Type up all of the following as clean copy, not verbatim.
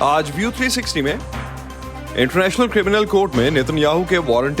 آج ویو 360 میں international criminal court میں نیتن کے وارنٹ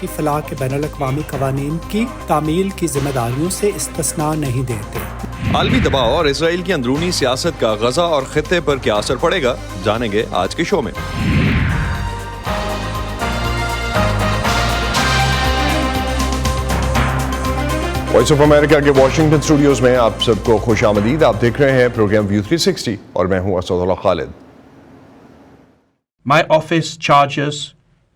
کی فلاح کے بین الاقوامی قوانین کی تعمیل کی ذمہ داریوں سے استثناء نہیں دیتے۔ عالمی دباؤ اور اسرائیل کی اندرونی سیاست کا غزہ اور خطے پر کیا اثر پڑے گا، جانیں گے آج کے شو میں۔ وائس آف امریکہ کے واشنگٹن اسٹوڈیوز میں آپ سب کو خوش آمدید۔ آپ دیکھ رہے ہیں پروگرام ویو 360 اور میں ہوں اسد اللہ خالد۔ My office charges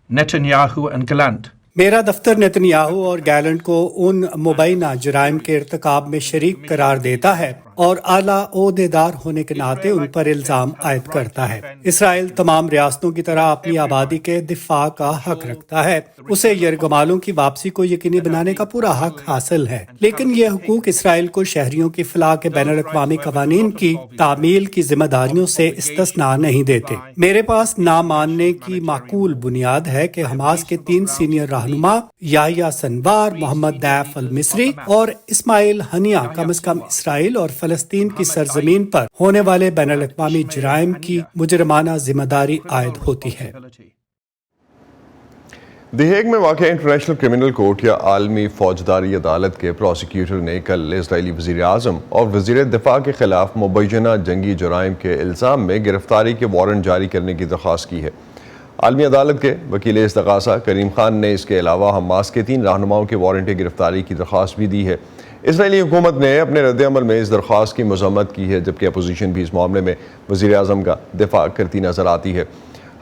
Netanyahu and Gallant میرا دفتر نیتن یاہو اور گیلنٹ کو ان مبینہ جرائم کے ارتکاب میں شریک قرار دیتا ہے اور اعلیٰ عہدیدار ہونے کے ناطے ان پر الزام عائد کرتا ہے۔ اسرائیل تمام ریاستوں کی طرح اپنی آبادی کے دفاع کا حق رکھتا ہے۔ اسے یرغمالوں کی واپسی کو یقینی بنانے کا پورا حق حاصل ہے، لیکن یہ حقوق اسرائیل کو شہریوں کی فلاح کے بین الاقوامی قوانین کی تعمیل کی ذمہ داریوں سے استثناء نہیں دیتے۔ میرے پاس نہ ماننے کی معقول بنیاد ہے کہ حماس کے 3 سینئر رہنما یحییٰ سنوار، محمد دیف المصری اور اسماعیل ہنیہ کم از کم اسرائیل اور فلسطین کی سرزمین پر ہونے والے بین الاقوامی جرائم کی مجرمانہ ذمہ داری عائد ہوتی ہے۔ دی ہیگ میں واقع انٹرنیشنل کرمنل کورٹ یا عالمی فوجداری عدالت کے پروسیکیوٹر نے کل اسرائیلی وزیر اعظم اور وزیر دفاع کے خلاف مبینہ جنگی جرائم کے الزام میں گرفتاری کے وارنٹ جاری کرنے کی درخواست کی ہے۔ عالمی عدالت کے وکیل استغاثہ کریم خان نے اس کے علاوہ حماس کے 3 رہنماؤں کے وارنٹ گرفتاری کی درخواست بھی دی ہے۔ اسرائیلی حکومت نے اپنے رد عمل میں اس درخواست کی مذمت کی ہے، جبکہ اپوزیشن بھی اس معاملے میں وزیر اعظم کا دفاع کرتی نظر آتی ہے۔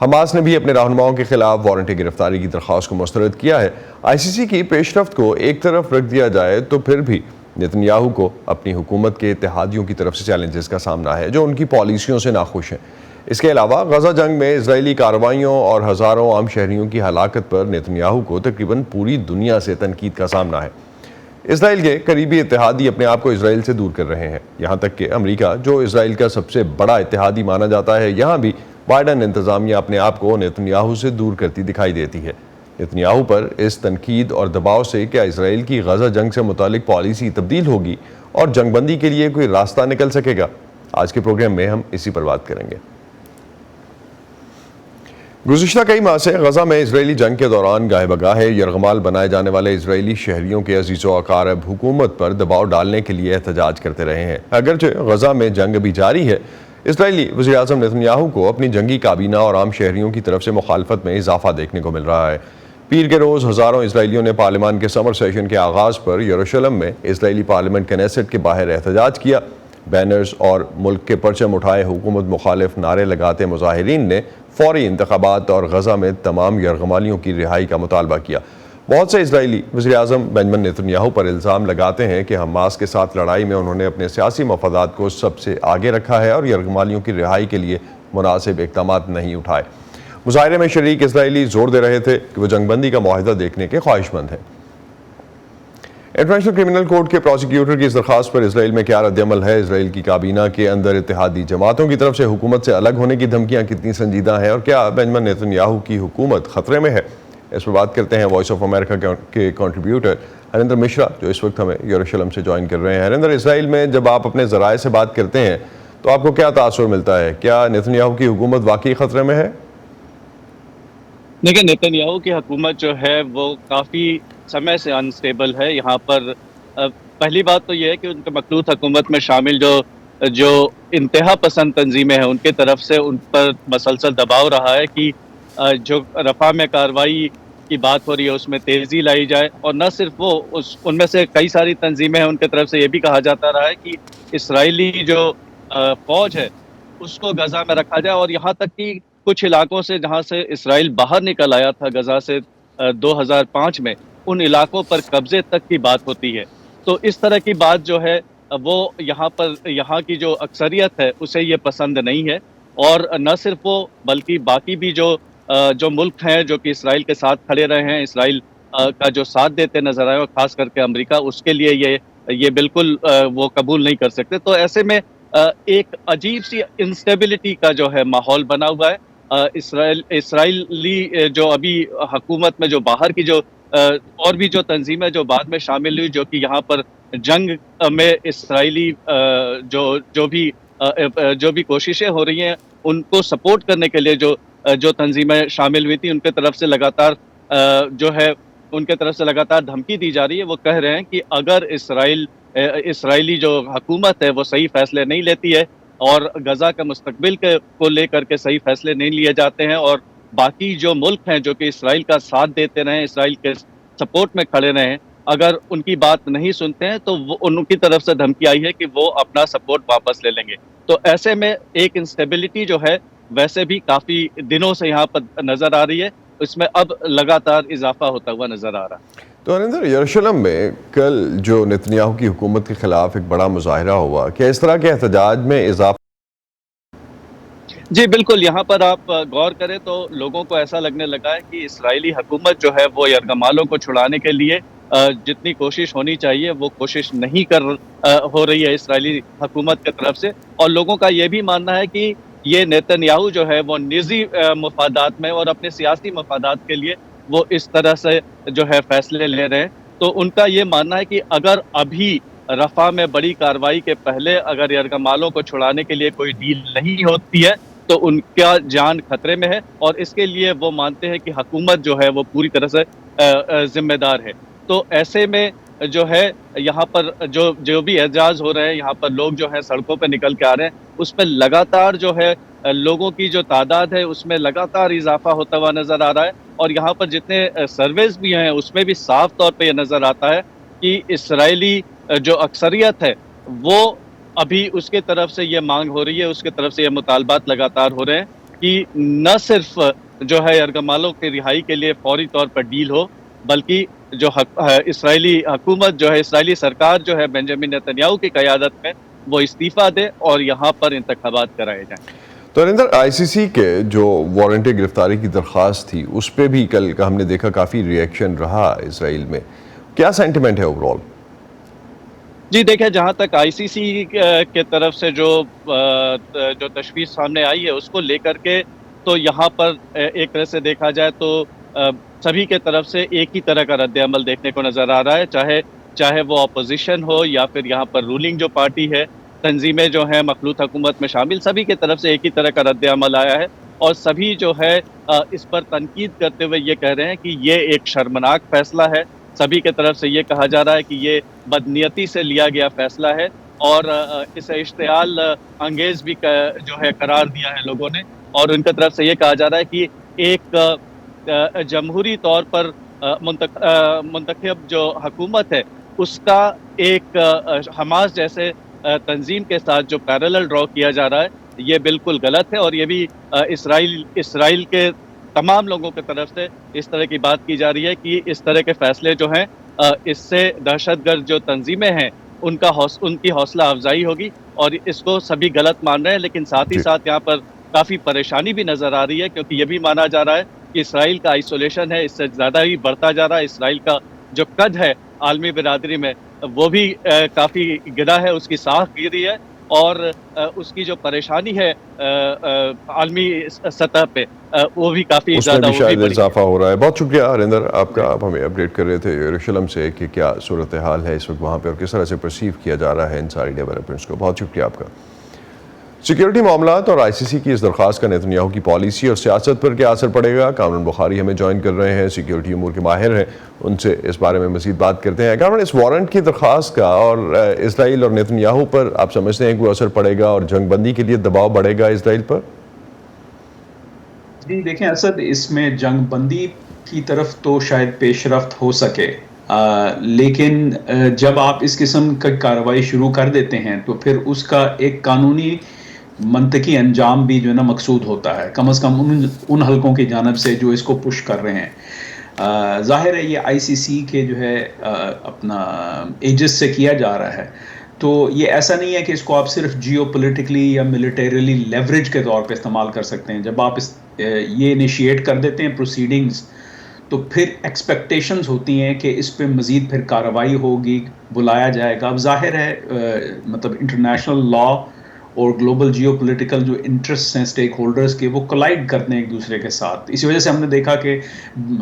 حماس نے بھی اپنے رہنماؤں کے خلاف وارنٹ گرفتاری کی درخواست کو مسترد کیا ہے۔ آئی سی سی کی پیش رفت کو ایک طرف رکھ دیا جائے تو پھر بھی نیتن یاہو کو اپنی حکومت کے اتحادیوں کی طرف سے چیلنجز کا سامنا ہے، جو ان کی پالیسیوں سے ناخوش ہیں۔ اس کے علاوہ غزہ جنگ میں اسرائیلی کارروائیوں اور ہزاروں عام شہریوں کی ہلاکت پر نیتن یاہو کو تقریباً پوری دنیا سے تنقید کا سامنا ہے۔ اسرائیل کے قریبی اتحادی اپنے آپ کو اسرائیل سے دور کر رہے ہیں، یہاں تک کہ امریکہ جو اسرائیل کا سب سے بڑا اتحادی مانا جاتا ہے، یہاں بھی بائیڈن انتظامیہ اپنے آپ کو نیتن یاہو سے دور کرتی دکھائی دیتی ہے۔ نیتن یاہو پر اس تنقید اور دباؤ سے کیا اسرائیل کی غزہ جنگ سے متعلق پالیسی تبدیل ہوگی اور جنگ بندی کے لیے کوئی راستہ نکل سکے گا؟ آج کے پروگرام میں ہم اسی پر بات کریں گے۔ گزشتہ کئی ماہ سے غزہ میں اسرائیلی جنگ کے دوران گاہے بگاہے یرغمال بنائے جانے والے اسرائیلی شہریوں کے عزیز و اقارب حکومت پر دباؤ ڈالنے کے لیے احتجاج کرتے رہے ہیں۔ اگرچہ غزہ میں جنگ بھی جاری ہے، اسرائیلی وزیر اعظم نیتن یاہو کو اپنی جنگی کابینہ اور عام شہریوں کی طرف سے مخالفت میں اضافہ دیکھنے کو مل رہا ہے۔ پیر کے روز ہزاروں اسرائیلیوں نے پارلیمان کے سمر سیشن کے آغاز پر یروشلم میں اسرائیلی پارلیمنٹ کنیسٹ کے باہر احتجاج کیا۔ بینرز اور ملک کے پرچم اٹھائے حکومت مخالف نعرے لگاتے مظاہرین نے فوری انتخابات اور غزہ میں تمام یرغمالیوں کی رہائی کا مطالبہ کیا۔ بہت سے اسرائیلی وزیر اعظم بنجمن نیتن یاہو پر الزام لگاتے ہیں کہ حماس کے ساتھ لڑائی میں انہوں نے اپنے سیاسی مفادات کو سب سے آگے رکھا ہے اور یرغمالیوں کی رہائی کے لیے مناسب اقدامات نہیں اٹھائے۔ مظاہرے میں شریک اسرائیلی زور دے رہے تھے کہ وہ جنگ بندی کا معاہدہ دیکھنے کے خواہش مند ہیں۔ انٹرنیشنل کرمنل کورٹ کے پروسیکیوٹر کی اس درخواست پر اسرائیل میں کیا رد عمل ہے؟ اسرائیل کی کابینہ کے اندر اتحادی جماعتوں کی طرف سے حکومت سے الگ ہونے کی دھمکیاں کتنی سنجیدہ ہیں، اور کیا بنجمن نیتن یاہو کی حکومت خطرے میں ہے؟ اس پر بات کرتے ہیں وائس آف امریکہ کے کنٹریبیوٹر ہریندر مشرا، جو اس وقت ہمیں یروشلم سے جوائن کر رہے ہیں۔ ہریندر، اسرائیل میں جب آپ اپنے ذرائع سے بات کرتے ہیں تو آپ کو کیا تاثر ملتا ہے؟ کیا نیتن یاہو کی حکومت واقعی خطرے میں ہے؟ دیکھیں، نیتن یاہو کی حکومت جو ہے وہ کافی سمے سے انسٹیبل ہے۔ یہاں پر پہلی بات تو یہ ہے کہ ان کے مخلوط حکومت میں شامل جو انتہا پسند تنظیمیں ہیں، ان کے طرف سے ان پر مسلسل دباؤ رہا ہے کہ جو رفح میں کارروائی کی بات ہو رہی ہے اس میں تیزی لائی جائے، اور نہ صرف وہ، ان میں سے کئی ساری تنظیمیں ہیں، ان کی طرف سے یہ بھی کہا جاتا رہا ہے کہ اسرائیلی جو فوج ہے اس کو غزہ میں رکھا جائے، اور یہاں تک کہ کچھ علاقوں سے جہاں سے اسرائیل باہر نکل آیا تھا غزہ سے 2005 میں، ان علاقوں پر قبضے تک کی بات ہوتی ہے۔ تو اس طرح کی بات جو ہے وہ یہاں کی جو اکثریت ہے اسے یہ پسند نہیں ہے، اور نہ صرف وہ بلکہ باقی بھی جو ملک ہیں جو کہ اسرائیل کے ساتھ کھڑے رہے ہیں، اسرائیل کا جو ساتھ دیتے نظر آئے، اور خاص کر کے امریکہ، اس کے لیے یہ بالکل وہ قبول نہیں کر سکتے۔ تو ایسے میں ایک عجیب سی انسٹیبلٹی کا جو ہے ماحول بنا ہوا ہے۔ اسرائیلی جو ابھی حکومت میں جو باہر کی جو اور بھی جو تنظیمیں جو بعد میں شامل ہوئی، جو کہ یہاں پر جنگ میں اسرائیلی جو بھی جو بھی کوششیں ہو رہی ہیں ان کو سپورٹ کرنے کے لیے جو تنظیمیں شامل ہوئی تھیں ان کے طرف سے لگاتار جو ہے ان کے طرف سے لگاتار دھمکی دی جا رہی ہے. وہ کہہ رہے ہیں کہ اگر اسرائیلی جو حکومت ہے وہ صحیح فیصلے نہیں لیتی ہے اور غزہ کے مستقبل کو لے کر کے صحیح فیصلے نہیں لیے جاتے ہیں اور باقی جو ملک ہیں جو کہ اسرائیل کا ساتھ دیتے رہیں, اسرائیل کے سپورٹ میں کھڑے رہیں, اگر ان کی بات نہیں سنتے ہیں تو وہ ان کی طرف سے دھمکی آئی ہے کہ وہ اپنا سپورٹ واپس لے لیں گے. تو ایسے میں ایک انسٹیبلٹی جو ہے ویسے بھی کافی دنوں سے یہاں پر نظر آ رہی ہے, اس میں اب لگاتار اضافہ ہوتا ہوا نظر آ رہا ہے. تو ہریندر, یروشلم میں کل جو نتنیاہو کی حکومت کے خلاف ایک بڑا مظاہرہ ہوا, کیا اس طرح کے احتجاج میں اضافہ؟ جی بالکل, یہاں پر آپ غور کریں تو لوگوں کو ایسا لگنے لگا ہے کہ اسرائیلی حکومت جو ہے وہ یرغمالوں کو چھڑانے کے لیے جتنی کوشش ہونی چاہیے وہ کوشش نہیں ہو رہی ہے اسرائیلی حکومت کی طرف سے, اور لوگوں کا یہ بھی ماننا ہے کہ یہ نیتنیاہو جو ہے وہ نجی مفادات میں اور اپنے سیاسی مفادات کے لیے وہ اس طرح سے جو ہے فیصلے لے رہے ہیں. تو ان کا یہ ماننا ہے کہ اگر ابھی رفح میں بڑی کارروائی کے پہلے اگر یرغمالوں کو چھڑانے کے لیے کوئی ڈیل نہیں ہوتی ہے تو ان کا جان خطرے میں ہے, اور اس کے لیے وہ مانتے ہیں کہ حکومت جو ہے وہ پوری طرح سے ذمہ دار ہے. تو ایسے میں جو ہے یہاں پر جو بھی احتجاج ہو رہے ہیں, یہاں پر لوگ جو ہیں سڑکوں پہ نکل کے آ رہے ہیں, اس پہ لگاتار جو ہے لوگوں کی جو تعداد ہے اس میں لگاتار اضافہ ہوتا ہوا نظر آ رہا ہے. اور یہاں پر جتنے سرویز بھی ہیں اس میں بھی صاف طور پہ یہ نظر آتا ہے کہ اسرائیلی جو اکثریت ہے وہ ابھی اس کے طرف سے یہ مانگ ہو رہی ہے, اس کے طرف سے یہ مطالبات لگاتار ہو رہے ہیں کہ نہ صرف جو ہے یرغمالوں کی رہائی کے لیے فوری طور پر ڈیل ہو, بلکہ جو اسرائیلی حکومت جو ہے, اسرائیلی سرکار جو ہے بنجامن نیتنیاہو کی قیادت میں, وہ استعفیٰ دے اور یہاں پر انتخابات کرائے جائیں. تو ہریندر, آئی سی سی کے جو وارنٹ گرفتاری کی درخواست تھی اس پہ بھی کل کا ہم نے دیکھا کافی ری ایکشن رہا اسرائیل میں, کیا سینٹیمنٹ ہے اوور آل؟ جی دیکھیں, جہاں تک آئی سی سی کے طرف سے جو تشویش سامنے آئی ہے اس کو لے کر کے, تو یہاں پر ایک طرح سے دیکھا جائے تو سبھی کے طرف سے ایک ہی طرح کا رد عمل دیکھنے کو نظر آ رہا ہے, چاہے وہ اپوزیشن ہو یا پھر یہاں پر رولنگ جو پارٹی ہے, تنظیمیں جو ہیں مخلوط حکومت میں شامل, سبھی کی طرف سے ایک ہی طرح کا رد عمل آیا ہے. اور سبھی جو ہے اس پر تنقید کرتے ہوئے یہ کہہ رہے ہیں کہ یہ ایک شرمناک فیصلہ ہے. سبھی کے طرف سے یہ کہا جا رہا ہے کہ یہ بدنیتی سے لیا گیا فیصلہ ہے, اور اسے اشتعال انگیز بھی جو ہے قرار دیا ہے لوگوں نے. اور ان کی طرف سے یہ کہا جا رہا ہے کہ ایک جمہوری طور پر منتخب جو حکومت ہے اس کا ایک حماس جیسے تنظیم کے ساتھ جو پیرالل ڈرا کیا جا رہا ہے, یہ بالکل غلط ہے. اور یہ بھی اسرائیل کے تمام لوگوں کی طرف سے اس طرح کی بات کی جا رہی ہے کہ اس طرح کے فیصلے جو ہیں اس سے دہشت گرد جو تنظیمیں ہیں ان کی حوصلہ افزائی ہوگی, اور اس کو سبھی غلط مان رہے ہیں. لیکن ساتھ ہی ساتھ یہاں پر کافی پریشانی بھی نظر آ رہی ہے, کیونکہ یہ بھی مانا جا رہا ہے کہ اسرائیل کا آئسولیشن ہے اس سے زیادہ ہی بڑھتا جا رہا ہے. اسرائیل کا جو قد ہے عالمی برادری میں وہ بھی کافی گرا ہے, اس کی ساکھ گری ہے, اور اس کی جو پریشانی ہے عالمی سطح پہ وہ بھی کافی اس میں زیادہ بھی شاید اضافہ ہو رہا ہے. بہت شکریہ ہریندر آپ کا, آپ ہمیں اپڈیٹ کر رہے تھے یروشلم سے کہ کیا صورتحال ہے اس وقت وہاں پہ اور کس طرح سے پرسیو کیا جا رہا ہے ان ساری ڈیولپمنٹس کو. بہت شکریہ آپ کا. سیکیورٹی معاملات اور آئی سی سی کی اس درخواست کا نیتنیاہو کی پالیسی اور سیاست پر کیا اثر پڑے گا؟ کامران بخاری ہمیں جوائن کر رہے ہیں, سیکیورٹی امور کے ماہر ہیں, ان سے اس بارے میں مزید بات کرتے ہیں. کامران, اس وارنٹ کی درخواست کا اور اسرائیل اور نیتنیاہو پر آپ سمجھتے ہیں کوئی اثر پڑے گا اور جنگ بندی کے لیے دباؤ بڑھے گا اسرائیل پر؟ جی دیکھیں اسد, اس میں جنگ بندی کی طرف تو شاید پیش رفت ہو سکے, لیکن جب آپ اس قسم کی کارروائی شروع کر دیتے ہیں تو پھر اس کا ایک قانونی منطقی انجام بھی جو ہے نا مقصود ہوتا ہے, کم از کم ان حلقوں کی جانب سے جو اس کو پش کر رہے ہیں. ظاہر ہے یہ آئی سی سی کے جو ہے اپنا ایجز سے کیا جا رہا ہے, تو یہ ایسا نہیں ہے کہ اس کو آپ صرف جیو پولیٹیکلی یا ملیٹریلی لیوریج کے طور پہ استعمال کر سکتے ہیں. جب آپ یہ انیشیٹ کر دیتے ہیں پروسیڈنگز تو پھر ایکسپیکٹیشنز ہوتی ہیں کہ اس پہ مزید پھر کارروائی ہوگی, بلایا جائے گا. اب ظاہر ہے مطلب انٹرنیشنل لا اور گلوبل جیو پولیٹیکل جو انٹرسٹ ہیں اسٹیک ہولڈرز کے, وہ کولائڈ کرتے ہیں ایک دوسرے کے ساتھ. اسی وجہ سے ہم نے دیکھا کہ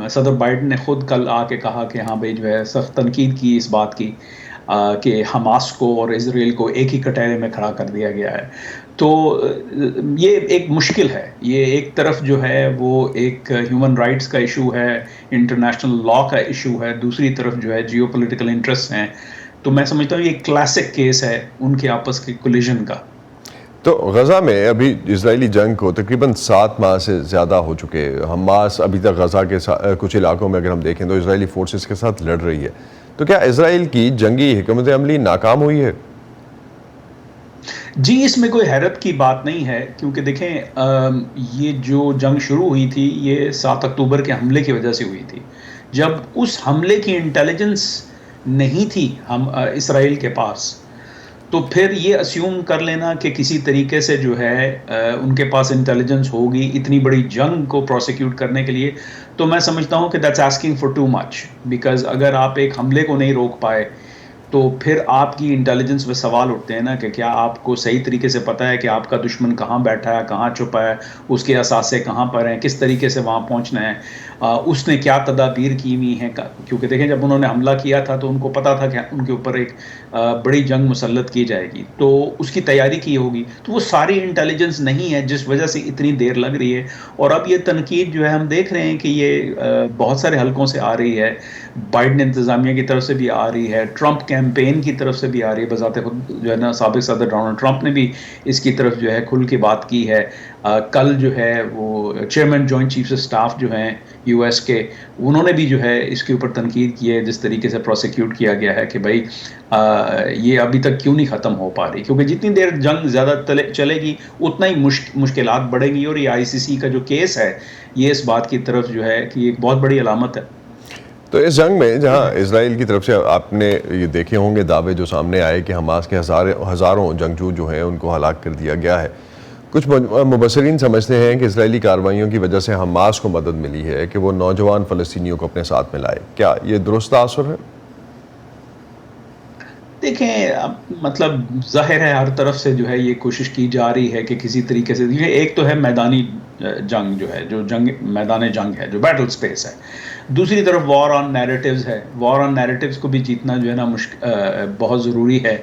صدر بائیڈن نے خود کل آ کے کہا کہ ہاں بھائی جو ہے سخت تنقید کی اس بات کی. کہ حماس کو اور اسرائیل کو ایک ہی کٹہرے میں کھڑا کر دیا گیا ہے. تو یہ ایک مشکل ہے. یہ ایک طرف جو ہے وہ ایک ہیومن رائٹس کا ایشو ہے, انٹرنیشنل لا کا ایشو ہے, دوسری طرف جو ہے جیو پولیٹیکل انٹرسٹ ہیں. تو میں سمجھتا ہوں یہ ایک کلاسک کیس ہے ان کے آپس کے کولیجن کا. تو غزہ میں ابھی اسرائیلی جنگ کو تقریباً 7 ماہ سے زیادہ ہو چکے. حماس ابھی تک غزہ کے کچھ علاقوں میں اگر ہم دیکھیں تو اسرائیلی فورسز کے ساتھ لڑ رہی ہے. تو کیا اسرائیل کی جنگی حکمت عملی ناکام ہوئی ہے؟ جی, اس میں کوئی حیرت کی بات نہیں ہے, کیونکہ دیکھیں یہ جو جنگ شروع ہوئی تھی یہ 7 اکتوبر کے حملے کی وجہ سے ہوئی تھی. جب اس حملے کی انٹیلیجنس نہیں تھی اسرائیل کے پاس, تو پھر یہ اسیوم کر لینا کہ کسی طریقے سے جو ہے ان کے پاس انٹیلیجنس ہوگی اتنی بڑی جنگ کو پروسیکیوٹ کرنے کے لیے, تو میں سمجھتا ہوں کہ that's asking for too much. Because اگر آپ ایک حملے کو نہیں روک پائے تو پھر آپ کی انٹیلیجنس پہ سوال اٹھتے ہیں نا کہ کیا آپ کو صحیح طریقے سے پتہ ہے کہ آپ کا دشمن کہاں بیٹھا ہے, کہاں چھپا ہے, اس کے اثاثے کہاں پر ہیں, کس طریقے سے وہاں پہنچنا ہے, اس نے کیا تدابیر کی ہوئی ہیں. کیونکہ دیکھیں جب انہوں نے حملہ کیا تھا تو ان کو پتہ تھا کہ ان کے اوپر ایک بڑی جنگ مسلط کی جائے گی, تو اس کی تیاری کی ہوگی. تو وہ ساری انٹیلیجنس نہیں ہے جس وجہ سے اتنی دیر لگ رہی ہے. اور اب یہ تنقید جو ہے ہم دیکھ رہے ہیں کہ یہ بہت سارے حلقوں سے آ رہی ہے, بائیڈن انتظامیہ کی طرف سے بھی آ رہی ہے, ٹرمپ کیمپین کی طرف سے بھی آ رہی ہے. بذات خود جو ہے نا سابق صدر ڈونلڈ ٹرمپ نے بھی اس کی طرف جو ہے کھل کے بات کی ہے. کل جو ہے وہ chairman joint chiefs of staff جو ہیں یو ایس کے, انہوں نے بھی جو ہے اس کے اوپر تنقید کی ہے جس طریقے سے پروسیکیوٹ کیا گیا ہے کہ بھائی یہ ابھی تک کیوں نہیں ختم ہو پا رہی, کیونکہ جتنی دیر جنگ زیادہ چلے گی اتنا ہی مشکلات بڑھیں گی. اور یہ آئی سی سی کا جو کیس ہے یہ اس بات کی طرف جو ہے کہ ایک بہت بڑی علامت ہے. تو اس جنگ میں جہاں اسرائیل کی طرف سے آپ نے یہ دیکھے ہوں گے دعوے جو سامنے آئے کہ حماس کے ہزاروں جنگجو جو ہیں ان کو ہلاک کر دیا گیا ہے, کچھ مبصرین سمجھتے ہیں کہ اسرائیلی کارروائیوں کی وجہ سے حماس کو مدد ملی ہے کہ وہ نوجوان فلسطینیوں کو اپنے ساتھ میں لائے. کیا یہ درست تاثر ہے؟ دیکھیں مطلب ظاہر ہے ہر طرف سے جو ہے یہ کوشش کی جا رہی ہے کہ کسی طریقے سے, ایک تو ہے میدانی جنگ جو ہے, جو میدان جنگ ہے, جو بیٹل سپیس ہے. دوسری طرف وار آن نیریٹیوز ہے. وار آن نیریٹیوز کو بھی جیتنا جو ہے نا بہت ضروری ہے.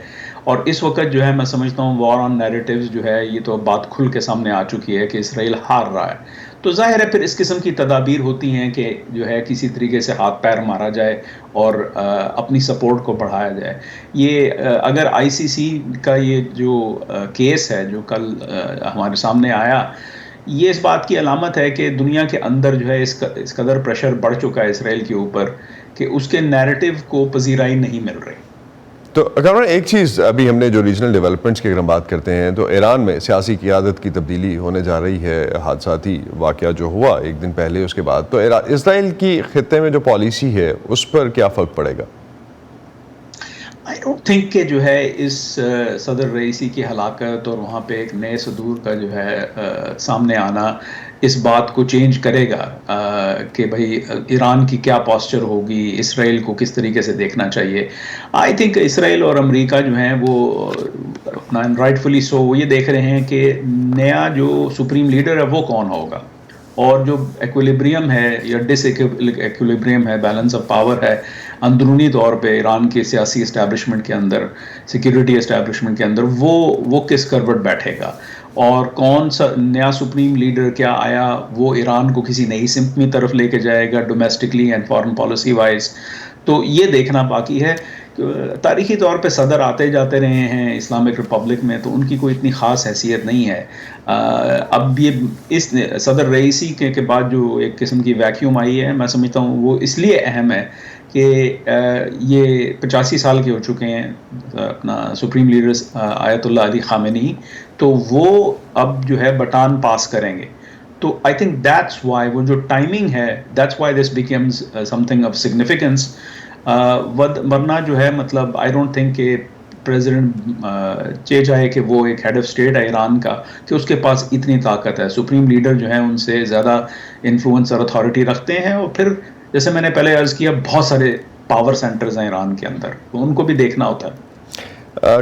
اور اس وقت جو ہے میں سمجھتا ہوں وار آن نیریٹیوز جو ہے یہ تو بات کھل کے سامنے آ چکی ہے کہ اسرائیل ہار رہا ہے. تو ظاہر ہے پھر اس قسم کی تدابیر ہوتی ہیں کہ جو ہے کسی طریقے سے ہاتھ پیر مارا جائے اور اپنی سپورٹ کو بڑھایا جائے. یہ اگر آئی سی سی کا یہ جو کیس ہے جو کل ہمارے سامنے آیا, یہ اس بات کی علامت ہے کہ دنیا کے اندر جو ہے اس قدر پریشر بڑھ چکا ہے اسرائیل کے اوپر کہ اس کے نیریٹو کو پذیرائی نہیں مل رہی. تو اگر ایک چیز ابھی ہم نے جو ریجنل ڈیولپمنٹس کی اگر ہم بات کرتے ہیں تو ایران میں سیاسی قیادت کی تبدیلی ہونے جا رہی ہے. حادثاتی واقعہ جو ہوا ایک دن پہلے اس کے بعد, تو اسرائیل کی خطے میں جو پالیسی ہے اس پر کیا فرق پڑے گا؟ آئی ڈونٹ تھنک کہ جو ہے اس صدر رئیسی کی ہلاکت اور وہاں پہ ایک نئے صدور کا جو ہے سامنے آنا اس بات کو چینج کرے گا کہ بھئی ایران کی کیا پوسچر ہوگی, اسرائیل کو کس طریقے سے دیکھنا چاہیے. آئی تھنک اسرائیل اور امریکہ جو ہیں وہ رائٹ فلی سو وہ یہ دیکھ رہے ہیں کہ نیا جو سپریم لیڈر ہے وہ کون ہوگا, اور جو ایکویلیبریم ہے یا ڈس ایکویلیبریم ہے, بیلنس آف پاور ہے اندرونی طور پہ ایران کے سیاسی اسٹیبلشمنٹ کے اندر, سیکیورٹی اسٹیبلشمنٹ کے اندر, وہ کس کروٹ بیٹھے گا, اور کون سا نیا سپریم لیڈر کیا آیا وہ ایران کو کسی نئی سمت میں طرف لے کے جائے گا domestically and foreign policy wise. تو یہ دیکھنا باقی ہے. تاریخی طور پہ صدر آتے جاتے رہے ہیں اسلامک ریپبلک میں, تو ان کی کوئی اتنی خاص حیثیت نہیں ہے. اب یہ اس صدر رئیسی کے بعد جو ایک قسم کی ویکیوم آئی ہے, میں سمجھتا ہوں وہ اس لیے اہم ہے کہ یہ 85 سال کے ہو چکے ہیں اپنا سپریم لیڈر آیت اللہ علی خامنئی, تو وہ اب جو ہے بٹان پاس کریں گے. تو آئی تھنک دیٹس وائی وہ جو ٹائمنگ ہے, that's why this becomes some thing of significance. ورنہ جو ہے مطلب آئی ڈونٹ تھنک کہ پریزیڈنٹ چاہے کہ وہ ایک ہیڈ آف اسٹیٹ ہے ایران کا کہ اس کے پاس اتنی طاقت ہے. سپریم لیڈر جو ہیں ان سے زیادہ انفلوئنس اور اتھارٹی رکھتے ہیں, اور پھر جیسے میں نے پہلے عرض کیا بہت سارے پاور سینٹرز ہیں ایران کے اندر, تو ان کو بھی دیکھنا ہوتا ہے.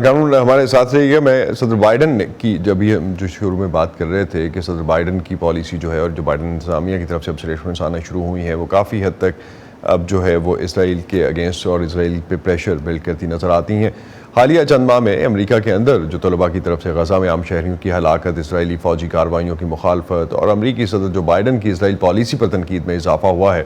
قانون ہمارے ساتھ سے یہ میں صدر بائیڈن کی جب یہ جو شروع میں بات کر رہے تھے کہ صدر بائیڈن کی پالیسی جو ہے اور جو بائیڈن انتظامیہ کی طرف سے ابزرویشنس آنا شروع ہوئی ہیں وہ کافی حد تک اب جو ہے وہ اسرائیل کے اگینسٹ اور اسرائیل پہ پریشر بلڈ کرتی نظر آتی ہیں۔ حالیہ چند ماہ میں امریکہ کے اندر جو طلباء کی طرف سے غزہ میں عام شہریوں کی ہلاکت، اسرائیلی فوجی کارروائیوں کی مخالفت اور امریکی صدر جو بائیڈن کی اسرائیل پالیسی پر تنقید میں اضافہ ہوا ہے۔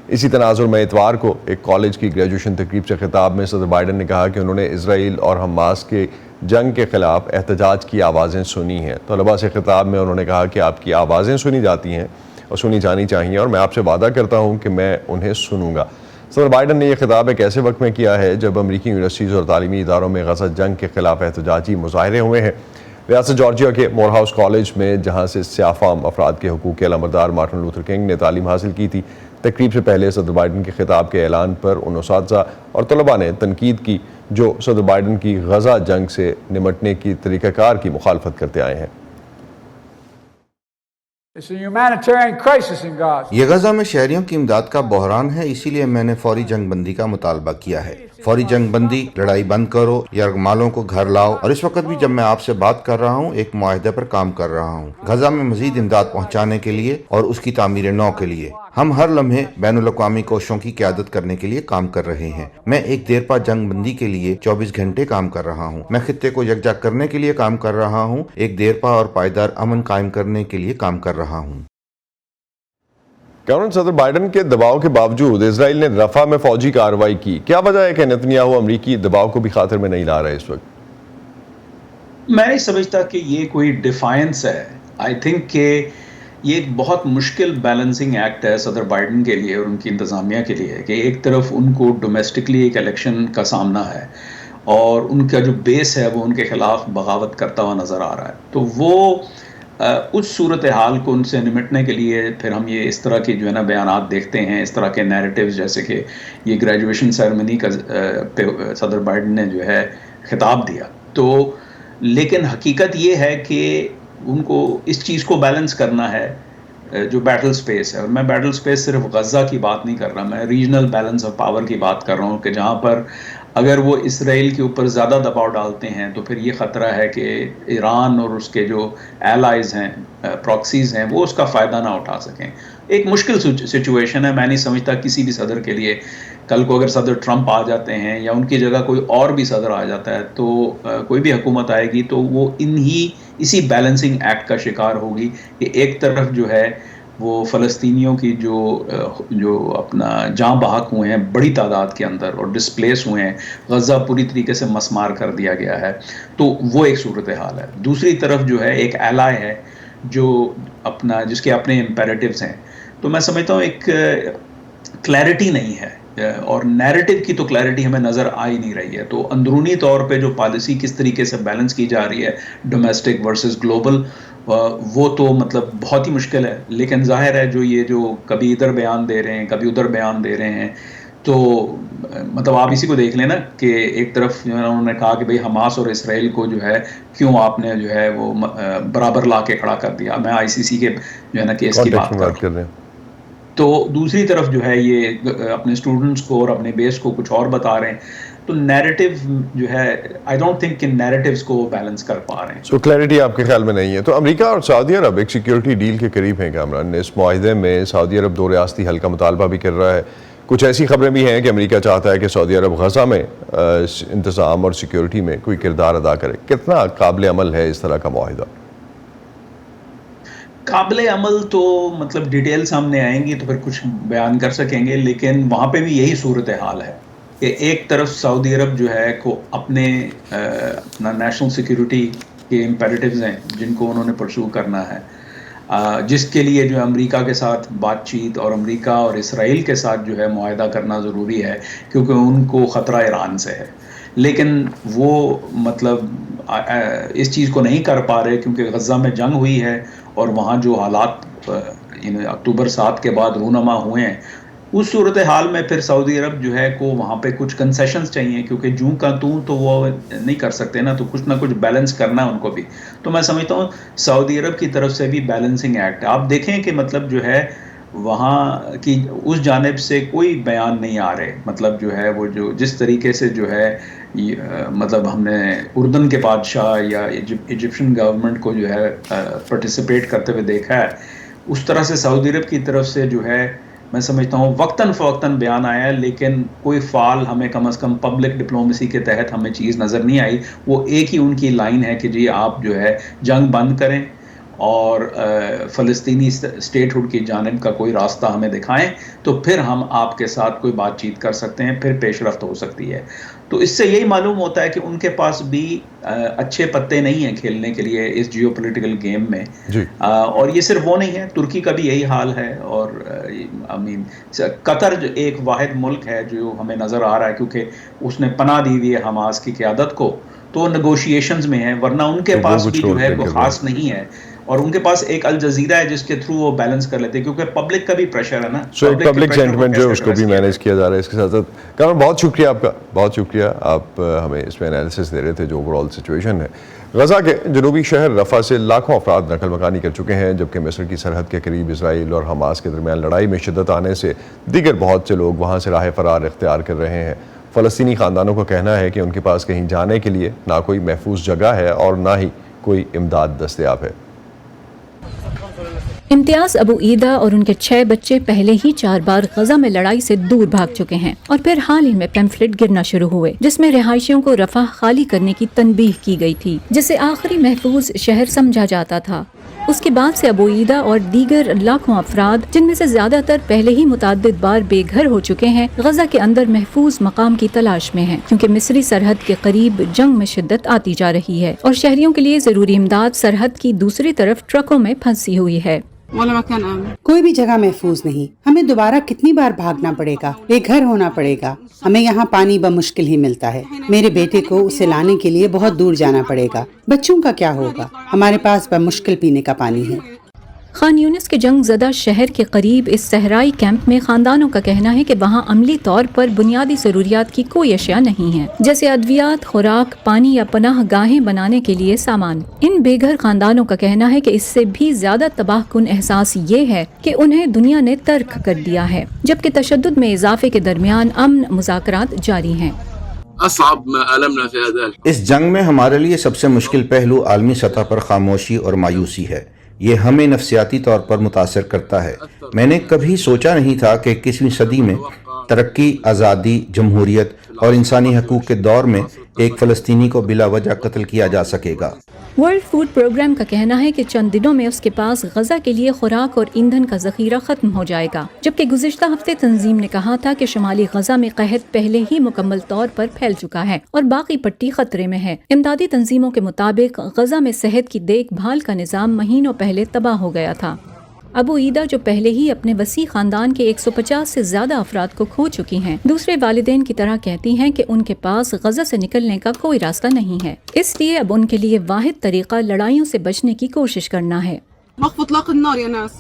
اسی تناظر میں اتوار کو ایک کالج کی گریجویشن تقریب سے خطاب میں صدر بائیڈن نے کہا کہ انہوں نے اسرائیل اور حماس کے جنگ کے خلاف احتجاج کی آوازیں سنی ہیں۔ طلباء سے خطاب میں انہوں نے کہا کہ آپ کی آوازیں سنی جاتی ہیں اور سنی جانی چاہیے، اور میں آپ سے وعدہ کرتا ہوں کہ میں انہیں سنوں گا۔ صدر بائیڈن نے یہ خطاب ایک ایسے وقت میں کیا ہے جب امریکی یونیورسٹیز اور تعلیمی اداروں میں غزہ جنگ کے خلاف احتجاجی مظاہرے ہوئے ہیں۔ ریاست جارجیا کے مور ہاؤس کالج میں، جہاں سے سیاہ فام افراد کے حقوق کے علمبردار مارٹن لوتھر کنگ نے تعلیم حاصل کی تھی، تقریب سے پہلے صدر بائیڈن کے خطاب کے اعلان پر ان اساتذہ اور طلباء نے تنقید کی جو صدر بائیڈن کی غزہ جنگ سے نمٹنے کی طریقہ کار کی مخالفت کرتے آئے ہیں۔ یہ غزہ میں شہریوں کی امداد کا بحران ہے، اسی لیے میں نے فوری جنگ بندی کا مطالبہ کیا ہے۔ فوری جنگ بندی، لڑائی بند کرو، یرغمالوں کو گھر لاؤ، اور اس وقت بھی جب میں آپ سے بات کر رہا ہوں ایک معاہدے پر کام کر رہا ہوں غزہ میں مزید امداد پہنچانے کے لیے اور اس کی تعمیر نو کے لیے۔ ہم ہر لمحے بین الاقوامی کوششوں کی قیادت کرنے کے لیے کام کر رہے ہیں۔ میں ایک دیرپا جنگ بندی کے لیے 24 گھنٹے کام کر رہا ہوں۔ میں خطے کو یکجا کرنے کے لیے کام کر رہا ہوں، ایک دیرپا اور پائیدار امن قائم کرنے کے لیے کام کر رہا ہوں۔ کیمرون، صدر بائیڈن کے دباؤ کے باوجود اسرائیل نے رفح میں فوجی کارروائی کی، کیا وجہ ہے کہ نتنیاہو امریکی دباؤ کو بھی خاطر میں نہیں لا رہے اس وقت؟ میں نہیں سمجھتا کہ یہ کوئی ڈیفائنس ہے۔ آئی تھنک کہ یہ ایک بہت مشکل بیلنسنگ ایکٹ ہے صدر بائیڈن کے لیے اور ان کی انتظامیہ کے لیے کہ ایک طرف ان کو ڈومیسٹکلی ایک الیکشن کا سامنا ہے اور ان کا جو بیس ہے وہ ان کے خلاف بغاوت کرتا ہوا نظر آ رہا ہے، تو وہ اس صورتحال کو ان سے نمٹنے کے لیے پھر ہم یہ اس طرح کے جو ہے نا بیانات دیکھتے ہیں، اس طرح کے نیریٹیوز، جیسے کہ یہ گریجویشن سیرمنی کا صدر بائیڈن نے جو ہے خطاب دیا، تو لیکن حقیقت یہ ہے کہ ان کو اس چیز کو بیلنس کرنا ہے جو بیٹل سپیس ہے، اور میں بیٹل سپیس صرف غزہ کی بات نہیں کر رہا، میں ریجنل بیلنس آف پاور کی بات کر رہا ہوں کہ جہاں پر اگر وہ اسرائیل کے اوپر زیادہ دباؤ ڈالتے ہیں تو پھر یہ خطرہ ہے کہ ایران اور اس کے جو ایلائز ہیں، پراکسیز ہیں، وہ اس کا فائدہ نہ اٹھا سکیں۔ ایک مشکل سچویشن ہے، میں نہیں سمجھتا کسی بھی صدر کے لیے، کل کو اگر صدر ٹرمپ آ جاتے ہیں یا ان کی جگہ کوئی اور بھی صدر آ جاتا ہے تو کوئی بھی حکومت آئے گی تو وہ اسی بیلنسنگ ایکٹ کا شکار ہوگی کہ ایک طرف جو ہے وہ فلسطینیوں کی جو اپنا جاں بحق ہوئے ہیں بڑی تعداد کے اندر اور ڈسپلیس ہوئے ہیں، غزہ پوری طریقے سے مسمار کر دیا گیا ہے، تو وہ ایک صورتحال ہے۔ دوسری طرف جو ہے ایک ایلائی ہے جو جس کے اپنے امپیریٹیوز ہیں، تو میں سمجھتا ہوں ایک کلیئرٹی نہیں ہے، اور نیریٹو کی تو کلیئرٹی ہمیں نظر آ ہی نہیں رہی ہے، تو اندرونی طور پہ جو پالیسی کس طریقے سے بیلنس کی جا رہی ہے ڈومیسٹک ورسز گلوبل، وہ تو مطلب بہت ہی مشکل ہے، لیکن ظاہر ہے جو کبھی ادھر بیان دے رہے ہیں کبھی ادھر بیان دے رہے ہیں، تو مطلب آپ اسی کو دیکھ لیں نا کہ ایک طرف انہوں نے کہا کہ بھئی حماس اور اسرائیل کو جو ہے کیوں آپ نے جو ہے وہ برابر لا کے کھڑا کر دیا، میں ICC کے جو ہے نا کیس کی بات کر رہا ہوں، تو دوسری طرف جو ہے یہ اپنے اسٹوڈنٹس کو اور اپنے بیس کو کچھ اور بتا رہے ہیں، تو نیریٹو جو ہے آئی ڈونٹ تھنک کہ نیریٹیوز کو بیلنس کر پا رہے ہیں۔ سو کلیئرٹی آپ کے خیال میں نہیں ہے۔ تو امریکہ اور سعودی عرب ایک سیکیورٹی ڈیل کے قریب ہیں کامران، اس معاہدے میں سعودی عرب 2 ریاستی حل کا مطالبہ بھی کر رہا ہے، کچھ ایسی خبریں بھی ہیں کہ امریکہ چاہتا ہے کہ سعودی عرب غزہ میں انتظام اور سیکیورٹی میں کوئی کردار ادا کرے، کتنا قابل عمل ہے اس طرح کا معاہدہ؟ قابل عمل تو مطلب ڈیٹیل سامنے آئیں گی تو پھر کچھ بیان کر سکیں گے، لیکن وہاں پہ بھی یہی صورتحال ہے کہ ایک طرف سعودی عرب جو ہے کو اپنا نیشنل سیکیورٹی کے امپیریٹیوز ہیں جن کو انہوں نے پرسو کرنا ہے، جس کے لیے جو امریکہ کے ساتھ بات چیت اور امریکہ اور اسرائیل کے ساتھ جو ہے معاہدہ کرنا ضروری ہے کیونکہ ان کو خطرہ ایران سے ہے، لیکن وہ مطلب اس چیز کو نہیں کر پا رہے کیونکہ غزہ میں جنگ ہوئی ہے اور وہاں جو حالات اکتوبر 7 کے بعد رونما ہوئے ہیں، اس صورتحال میں پھر سعودی عرب جو ہے کو وہاں پہ کچھ کنسیشنز چاہیے کیونکہ جوں کا توں تو وہ نہیں کر سکتے نا، تو کچھ نہ کچھ بیلنس کرنا ہے ان کو بھی، تو میں سمجھتا ہوں سعودی عرب کی طرف سے بھی بیلنسنگ ایکٹ ہے۔ آپ دیکھیں کہ مطلب جو ہے وہاں کی اس جانب سے کوئی بیان نہیں آ رہے، مطلب جو ہے وہ جو جس طریقے سے جو ہے مطلب ہم نے اردن کے بادشاہ یا ایجپشن گورنمنٹ کو جو ہے پارٹیسپیٹ کرتے ہوئے دیکھا ہے، اس طرح سے سعودی عرب کی طرف سے جو ہے میں سمجھتا ہوں وقتاً فوقتاً بیان آیا ہے، لیکن کوئی فعال ہمیں کم از کم پبلک ڈپلومیسی کے تحت ہمیں چیز نظر نہیں آئی. وہ ایک ہی ان کی لائن ہے کہ جی آپ جو ہے جنگ بند کریں اور فلسطینی اسٹیٹ ہوڈ کی جانب کا کوئی راستہ ہمیں دکھائیں، تو پھر ہم آپ کے ساتھ کوئی بات چیت کر سکتے ہیں، پھر پیش رفت ہو سکتی ہے. تو اس سے یہی معلوم ہوتا ہے کہ ان کے پاس بھی اچھے پتے نہیں ہیں کھیلنے کے لیے اس جیو پولیٹیکل گیم میں جی. اور یہ صرف وہ نہیں ہے، ترکی کا بھی یہی حال ہے، اور قطر جو ایک واحد ملک ہے جو ہمیں نظر آ رہا ہے کیونکہ اس نے پناہ دی ہوئی ہے حماس کی قیادت کو، تو نیگوشیشنز میں ہے، ورنہ ان کے پاس بھی جو ہے وہ خاص نہیں ہے. اور ان کے پاس ایک الجزیرہ ہے جس کے تھرو وہ بیلنس کر لیتے ہیں، کیونکہ پبلک کا بھی پریشر ہے نا، سو ایک پبلک سینٹیمنٹ جو ہے اس کو بھی مینیج کیا جا رہا ہے. اس کے ساتھ ساتھ کامران بہت شکریہ آپ کا، بہت شکریہ. آپ ہمیں اس میں انالیسس دے رہے تھے جو اوور آل سچویشن ہے. غزہ کے جنوبی شہر رفح سے لاکھوں افراد نقل مکانی کر چکے ہیں، جبکہ مصر کی سرحد کے قریب اسرائیل اور حماس کے درمیان لڑائی میں شدت آنے سے دیگر بہت سے لوگ وہاں سے راہ فرار اختیار کر رہے ہیں. فلسطینی خاندانوں کا کہنا ہے کہ ان کے پاس کہیں جانے کے لیے نہ کوئی محفوظ جگہ ہے اور نہ ہی کوئی امداد دستیاب ہے. امتیاز ابو عیدہ اور ان کے 6 بچے پہلے ہی 4 بار غزہ میں لڑائی سے دور بھاگ چکے ہیں، اور پھر حال ہی میں پیمفلٹ گرنا شروع ہوئے جس میں رہائشیوں کو رفح خالی کرنے کی تنبیہ کی گئی تھی، جسے آخری محفوظ شہر سمجھا جاتا تھا. اس کے بعد سے ابو عیدہ اور دیگر لاکھوں افراد، جن میں سے زیادہ تر پہلے ہی متعدد بار بے گھر ہو چکے ہیں، غزہ کے اندر محفوظ مقام کی تلاش میں ہیں، کیونکہ مصری سرحد کے قریب جنگ میں شدت آتی جا رہی ہے اور شہریوں کے لیے ضروری امداد سرحد کی دوسری طرف ٹرکوں میں پھنسی ہوئی ہے. کوئی بھی جگہ محفوظ نہیں، ہمیں دوبارہ کتنی بار بھاگنا پڑے گا، بے گھر ہونا پڑے گا. ہمیں یہاں پانی بمشکل ہی ملتا ہے، میرے بیٹے کو اسے لانے کے لیے بہت دور جانا پڑے گا. بچوں کا کیا ہوگا؟ ہمارے پاس بمشکل پینے کا پانی ہے. خان یونس کے جنگ زدہ شہر کے قریب اس صحرائی کیمپ میں خاندانوں کا کہنا ہے کہ وہاں عملی طور پر بنیادی ضروریات کی کوئی اشیاء نہیں ہیں، جیسے ادویات، خوراک، پانی یا پناہ گاہیں بنانے کے لیے سامان. ان بے گھر خاندانوں کا کہنا ہے کہ اس سے بھی زیادہ تباہ کن احساس یہ ہے کہ انہیں دنیا نے ترک کر دیا ہے، جبکہ تشدد میں اضافے کے درمیان امن مذاکرات جاری ہیں. اس جنگ میں ہمارے لیے سب سے مشکل پہلو عالمی سطح پر خاموشی اور مایوسی ہے. یہ ہمیں نفسیاتی طور پر متاثر کرتا ہے. میں نے کبھی سوچا نہیں تھا کہ 21ویں صدی میں ترقی، آزادی، جمہوریت اور انسانی حقوق کے دور میں ایک فلسطینی کو بلا وجہ قتل کیا جا سکے گا. ورلڈ فوڈ پروگرام کا کہنا ہے کہ چند دنوں میں اس کے پاس غزہ کے لیے خوراک اور ایندھن کا ذخیرہ ختم ہو جائے گا، جبکہ گزشتہ ہفتے تنظیم نے کہا تھا کہ شمالی غزہ میں قحط پہلے ہی مکمل طور پر پھیل چکا ہے اور باقی پٹی خطرے میں ہے. امدادی تنظیموں کے مطابق غزہ میں صحت کی دیکھ بھال کا نظام مہینوں پہلے تباہ ہو گیا تھا. ابو عیدہ جو پہلے ہی اپنے وسیع خاندان کے 150 سے زیادہ افراد کو کھو چکی ہیں، دوسرے والدین کی طرح کہتی ہیں کہ ان کے پاس غزہ سے نکلنے کا کوئی راستہ نہیں ہے، اس لیے اب ان کے لیے واحد طریقہ لڑائیوں سے بچنے کی کوشش کرنا ہے.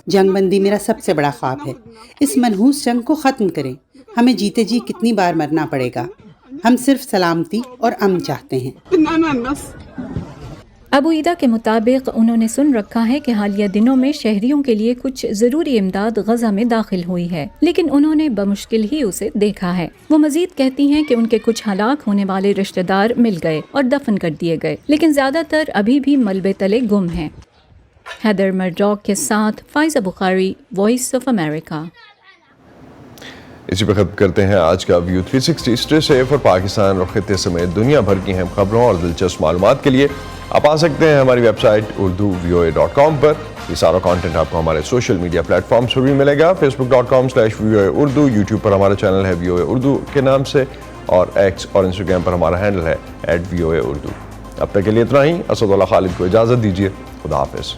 جنگ بندی میرا سب سے بڑا خواب ہے. اس منحوس جنگ کو ختم کریں. ہمیں جیتے جی کتنی بار مرنا پڑے گا. ہم صرف سلامتی اور امن چاہتے ہیں. ابو عیدہ کے مطابق انہوں نے سن رکھا ہے کہ حالیہ دنوں میں شہریوں کے لیے کچھ ضروری امداد غزہ میں داخل ہوئی ہے، لیکن انہوں نے بمشکل ہی اسے دیکھا ہے. وہ مزید کہتی ہیں کہ ان کے کچھ ہلاک ہونے والے رشتہ دار مل گئے اور دفن کر دیے گئے، لیکن زیادہ تر ابھی بھی ملبے تلے گم ہیں. ہیدر مرڈاک کے ساتھ فائزہ بخاری، وائس آف امریکہ. اسی پہ ختم کرتے ہیں آج کا ویو 360. اسٹے سیف اور پاکستان اور خطے سمیت دنیا بھر کی اہم خبروں اور دلچسپ معلومات کے لیے آپ آ سکتے ہیں ہماری ویب سائٹ urduvoa.com پر. یہ سارا کانٹینٹ آپ کو ہمارے سوشل میڈیا پلیٹ فارمز پر بھی ملے گا. facebook.com/VOA Urdu، یوٹیوب پر ہمارا چینل ہے VOA Urdu کے نام سے، اور ایکس اور انسٹاگرام پر ہمارا ہینڈل ہے @VOA Urdu. اب تک کے لیے اتنا ہی. اسد اللہ خالد کو اجازت دیجیے. خدا حافظ.